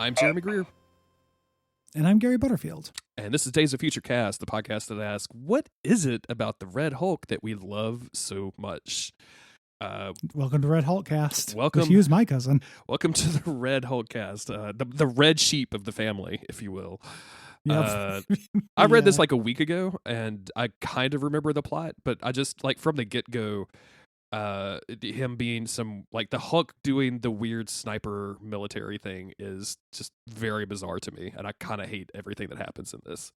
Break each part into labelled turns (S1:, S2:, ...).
S1: I'm Jeremy Greer.
S2: And I'm Gary Butterfield.
S1: And this is Days of Future Cast, the podcast that asks, what is it about the Red Hulk that we love so much?
S2: Welcome to Red Hulk Cast.
S1: Welcome.
S2: He was my cousin.
S1: Welcome to the Red Hulk Cast, the red sheep of the family, if you will.
S2: Yep.
S1: I read this like a week ago, and I kind of remember the plot, but I just, like, from the get-go, him being the Hulk doing the weird sniper military thing is just very bizarre to me, and I kind of hate everything that happens in this.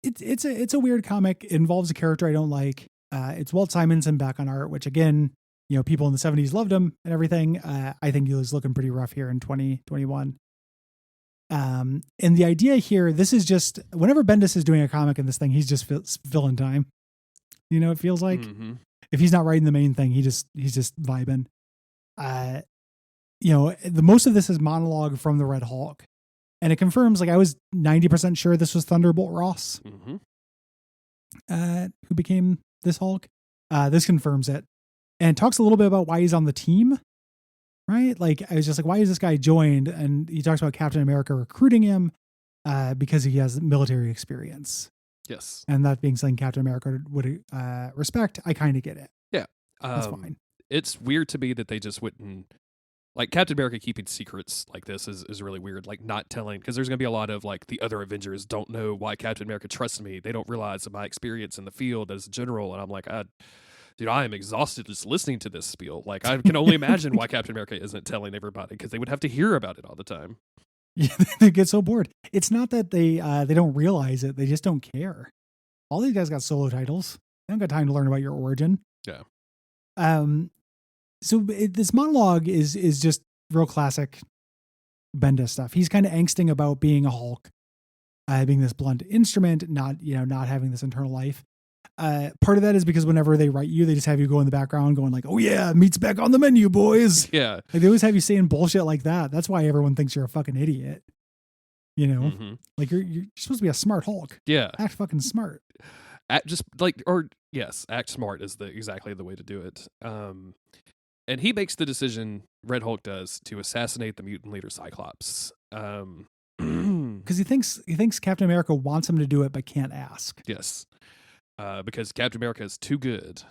S2: It's a weird comic. It involves a character I don't like. It's Walt Simonson back on art, which again, people in the 70s loved him and everything. I think he was looking pretty rough here in 2021. And the idea here, this is just whenever Bendis is doing a comic in this thing, he's just filling time. It feels like. Mm-hmm. If he's not writing the main thing, he's just vibing. The most of this is monologue from the Red Hulk, and it confirms. Like I was 90% sure this was Thunderbolt Ross,
S1: mm-hmm.
S2: Who became this Hulk. This confirms it, and talks a little bit about why he's on the team. Right? Like I was just like, why is this guy joined? And he talks about Captain America recruiting him because he has military experience.
S1: Yes.
S2: And that being something Captain America would respect, I kind of get it.
S1: Yeah.
S2: That's fine.
S1: It's weird to me that they just wouldn't, like, Captain America keeping secrets like this is really weird. Like, not telling, because there's going to be a lot of, like, the other Avengers don't know why Captain America trusts me. They don't realize my experience in the field as a general. And I'm like, dude, I am exhausted just listening to this spiel. Like, I can only imagine why Captain America isn't telling everybody, because they would have to hear about it all the time.
S2: Yeah, they get so bored. It's not that they don't realize it; they just don't care. All these guys got solo titles. They don't got time to learn about your origin.
S1: Yeah.
S2: So this monologue is just real classic Bendis stuff. He's kind of angsting about being a Hulk, being this blunt instrument, not having this internal life. Part of that is because whenever they write you, they just have you go in the background going like, oh yeah, meat's back on the menu, boys.
S1: Yeah.
S2: Like they always have you saying bullshit like that. That's why everyone thinks you're a fucking idiot.
S1: Mm-hmm.
S2: Like you're supposed to be a smart Hulk.
S1: Yeah.
S2: Act fucking smart.
S1: Act smart is exactly the way to do it. And he makes the decision, Red Hulk does, to assassinate the mutant leader Cyclops.
S2: Because he thinks Captain America wants him to do it, but can't ask.
S1: Yes. Because Captain America is too good.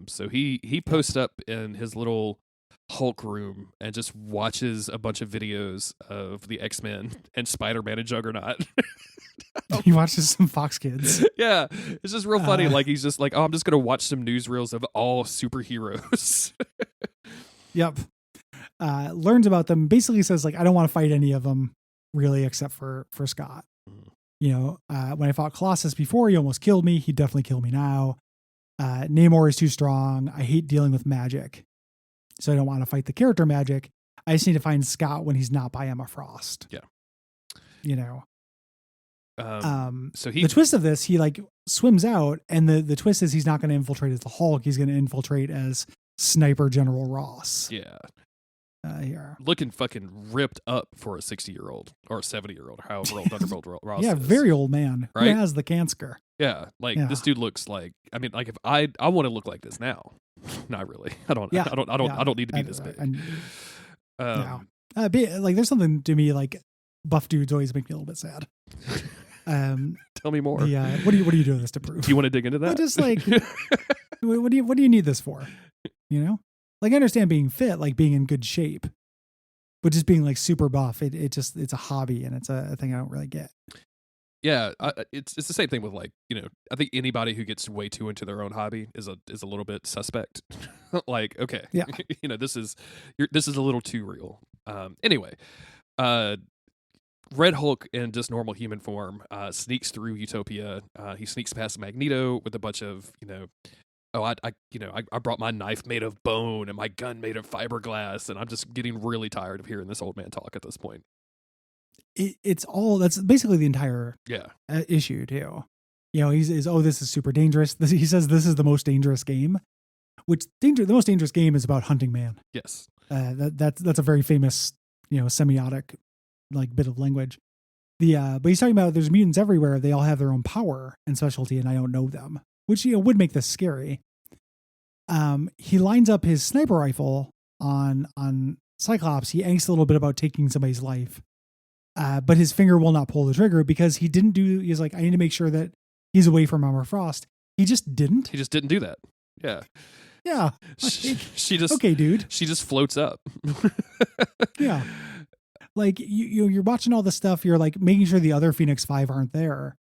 S1: So he posts up in his little Hulk room and just watches a bunch of videos of the X-Men and Spider-Man and Juggernaut.
S2: He watches some Fox Kids.
S1: Yeah, it's just real funny. Like he's just like, oh, I'm just gonna watch some newsreels of all superheroes.
S2: Yep. Learns about them. Basically says like, I don't want to fight any of them really, except for Scott. When I fought Colossus before, he almost killed me. He'd definitely kill me now. Namor is too strong. I hate dealing with magic. So I don't want to fight the character magic. I just need to find Scott when he's not by Emma Frost.
S1: Yeah.
S2: So the twist of this, he like swims out, and the twist is he's not going to infiltrate as the Hulk. He's going to infiltrate as Sniper General Ross.
S1: Yeah.
S2: Here.
S1: Looking fucking ripped up for a 60-year-old or a 70-year-old, however old Thunderbolt Ross
S2: yeah,
S1: is.
S2: very old man.
S1: Right?
S2: Who has the cancer.
S1: Yeah, this dude looks like, I mean, like if I want to look like this now. Not really. I don't need to be this big.
S2: There's something to me like buff dudes always make me a little bit sad.
S1: Tell me more.
S2: Yeah. What are you doing this to prove?
S1: Do you want to dig into that?
S2: Just like, what do you need this for? Like I understand being fit, like being in good shape, but just being like super buff, it's a hobby and it's a thing I don't really get.
S1: Yeah, it's the same thing with like, I think anybody who gets way too into their own hobby is a little bit suspect. Like, okay,
S2: yeah,
S1: this is a little too real. Anyway, Red Hulk in just normal human form sneaks through Utopia. He sneaks past Magneto with a bunch of I brought my knife made of bone and my gun made of fiberglass, and I'm just getting really tired of hearing this old man talk at this point.
S2: That's basically the entire issue too. This is super dangerous. He says this is the most dangerous game, which the most dangerous game is about hunting man.
S1: Yes.
S2: That's a very famous, semiotic like bit of language. But he's talking about there's mutants everywhere. They all have their own power and specialty, and I don't know them, which would make this scary. He lines up his sniper rifle on Cyclops. He angsts a little bit about taking somebody's life. But his finger will not pull the trigger because he's like, I need to make sure that he's away from Emma Frost. He just didn't.
S1: He just didn't do that. Yeah.
S2: Yeah.
S1: She just,
S2: okay, dude.
S1: She just floats up.
S2: Yeah. Like you're watching all this stuff. You're like making sure the other Phoenix 5 aren't there.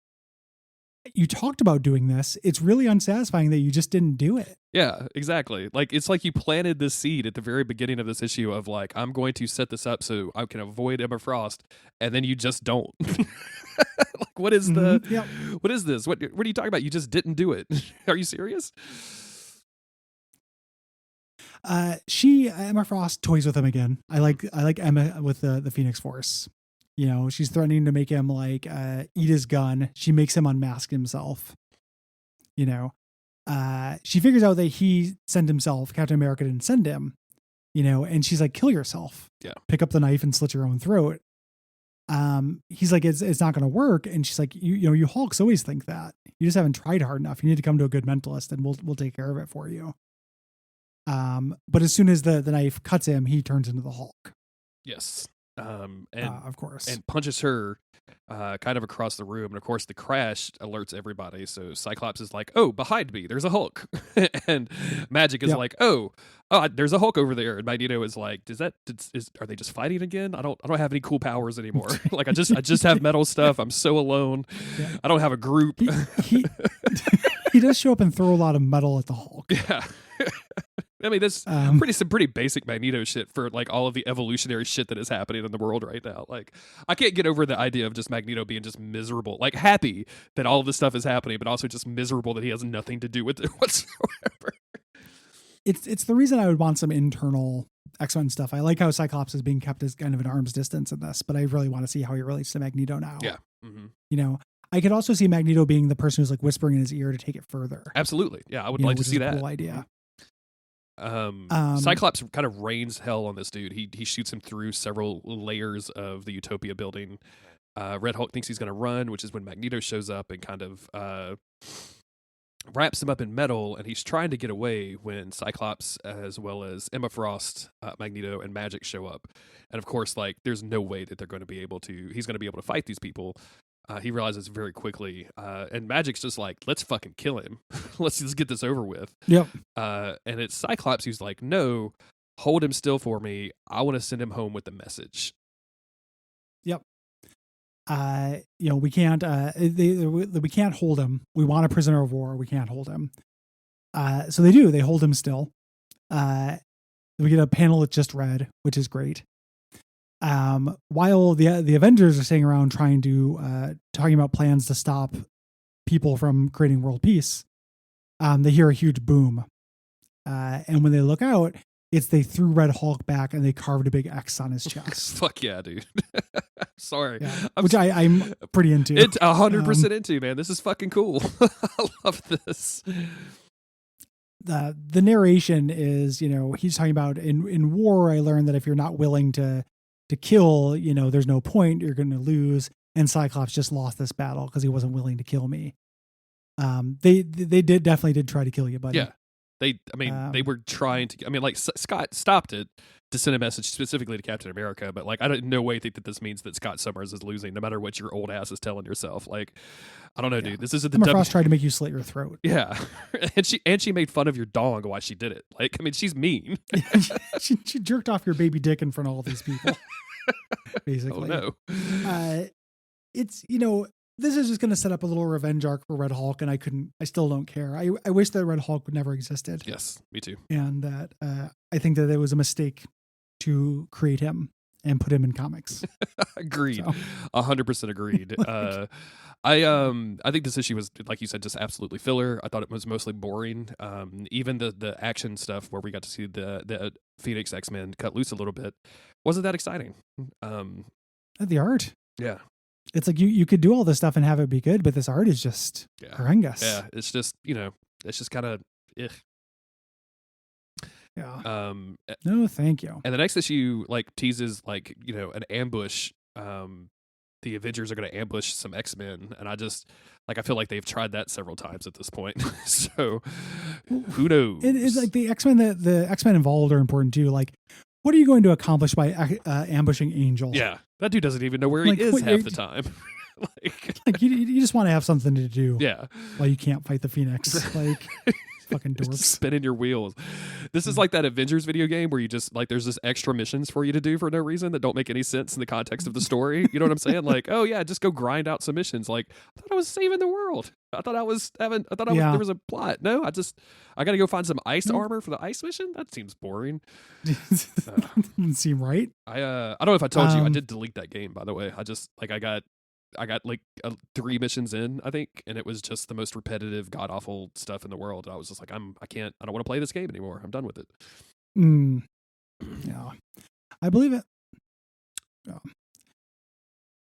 S2: You talked about doing this. It's really unsatisfying that you just didn't do it.
S1: Yeah, exactly. Like, it's like you planted this seed at the very beginning of this issue of like, I'm going to set this up so I can avoid Emma Frost, and then you just don't. Like, what is what is this? What are you talking about? You just didn't do it. Are you serious?
S2: Emma Frost toys with him again. I like Emma with the Phoenix Force. You know, she's threatening to make him like eat his gun. She makes him unmask himself. You know, she figures out that he sent himself. Captain America didn't send him. You know, and she's like, kill yourself.
S1: Yeah.
S2: Pick up the knife and slit your own throat. He's like, it's not going to work. And she's like, you Hulks always think that. You just haven't tried hard enough. You need to come to a good mentalist, and we'll take care of it for you. But as soon as the knife cuts him, he turns into the Hulk.
S1: Yes.
S2: And of course,
S1: and punches her kind of across the room, and of course the crash alerts everybody. So Cyclops is like, "Oh, behind me, there's a Hulk," and Magic is like, "Oh, there's a Hulk over there." And Magneto is like, "Are they just fighting again? I don't have any cool powers anymore. Like I just have metal stuff. I'm so alone. Yeah. I don't have a group."
S2: He does show up and throw a lot of metal at the Hulk.
S1: Yeah. I mean, that's some pretty basic Magneto shit for like all of the evolutionary shit that is happening in the world right now. Like, I can't get over the idea of just Magneto being just miserable, like happy that all of this stuff is happening, but also just miserable that he has nothing to do with it whatsoever.
S2: It's the reason I would want some internal X-Men stuff. I like how Cyclops is being kept as kind of an arm's distance in this, but I really want to see how he relates to Magneto now.
S1: Yeah. Mm-hmm.
S2: You know, I could also see Magneto being the person who's like whispering in his ear to take it further.
S1: Absolutely. Yeah, I would like to see that.
S2: Cool idea.
S1: Cyclops kind of rains hell on this dude. He shoots him through several layers of the Utopia building. Red Hulk thinks he's going to run, which is when Magneto shows up and kind of wraps him up in metal, and he's trying to get away when Cyclops, as well as Emma Frost, Magneto, and Magic show up. And of course, like, there's no way that he's going to be able to fight these people. He realizes very quickly, and Magic's just like, let's fucking kill him. Let's just get this over with.
S2: Yep.
S1: And it's Cyclops who's like, no, hold him still for me. I want to send him home with the message.
S2: Yep. We can't, we can't hold him. We want a prisoner of war. We can't hold him. So they do. They hold him still. We get a panel that's just red, which is great. While the Avengers are sitting around talking about plans to stop people from creating world peace, they hear a huge boom. And when they look out, they threw Red Hulk back and they carved a big X on his chest.
S1: Fuck yeah, dude. Sorry.
S2: Yeah, which I'm pretty into.
S1: It's 100% into, man. This is fucking cool. I love this.
S2: The narration is, he's talking about in war, I learned that if you're not willing to kill, there's no point, you're going to lose. And Cyclops just lost this battle because he wasn't willing to kill me. They definitely did try to kill you, buddy.
S1: Yeah. They were trying to, like Scott stopped it to send a message specifically to Captain America, but like, I don't no way think that this means that Scott Summers is losing, no matter what your old ass is telling yourself. Like, I don't know, dude. This isn't the
S2: Emma Frost tried to make you slit your throat.
S1: Yeah. and she made fun of your dong while she did it. Like, she's mean.
S2: she jerked off your baby dick in front of all these people. Basically.
S1: Oh no.
S2: It's, this is just going to set up a little revenge arc for Red Hulk, and I still don't care. I wish that Red Hulk never existed.
S1: Yes, me too.
S2: And that I think that it was a mistake to create him and put him in comics.
S1: Agreed. 100% agreed. I think this issue was, like you said, just absolutely filler. I thought it was mostly boring. Even the action stuff where we got to see the Phoenix X-Men cut loose a little bit wasn't that exciting.
S2: The art.
S1: Yeah.
S2: It's like you could do all this stuff and have it be good, but this art is just horrendous.
S1: Yeah, it's just, it's just kind of,
S2: yeah. No, thank you.
S1: And the next issue teases an ambush. The Avengers are going to ambush some X-Men, and I feel like they've tried that several times at this point. So who knows?
S2: It's like the X-Men. The X-Men involved are important too. Like, what are you going to accomplish by ambushing Angel?
S1: Yeah, That dude doesn't even know where
S2: Like,
S1: he is
S2: what,
S1: half the time.
S2: like you just want to have something to do.
S1: Yeah.
S2: While you can't fight the Phoenix. Like, fucking dorks.
S1: Spinning your wheels. This is like that Avengers video game where you just like there's just extra missions for you to do for no reason that don't make any sense in the context of the story. You know what I'm saying? Like, oh yeah, just go grind out some missions. Like, I thought I was saving the world. I thought there was a plot. No, I gotta go find some ice armor for the ice mission? That seems boring.
S2: Doesn't seem right.
S1: I don't know if I told you, I did delete that game, by the way. I just like I got 3 missions in, I think, and it was just the most repetitive, god awful stuff in the world. I was just like, I don't want to play this game anymore. I'm done with it.
S2: Yeah, I believe it. Yeah.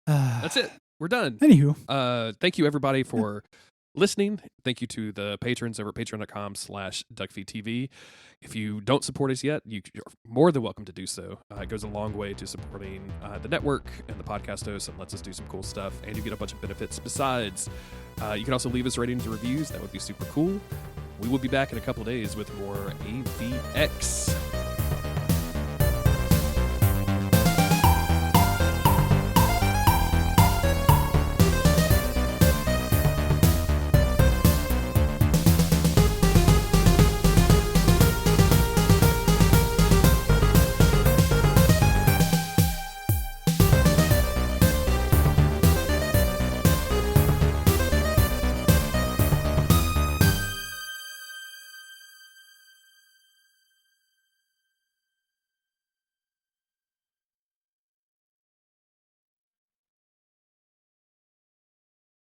S1: That's it. We're done.
S2: Anywho,
S1: thank you everybody for listening. Thank you to the patrons over at patreon.com/Duckfeed.tv. If you don't support us yet, you're more than welcome to do so. It goes a long way to supporting the network and the podcast host and lets us do some cool stuff. And you get a bunch of benefits besides. You can also leave us ratings and reviews. That would be super cool. We will be back in a couple days with more AVX.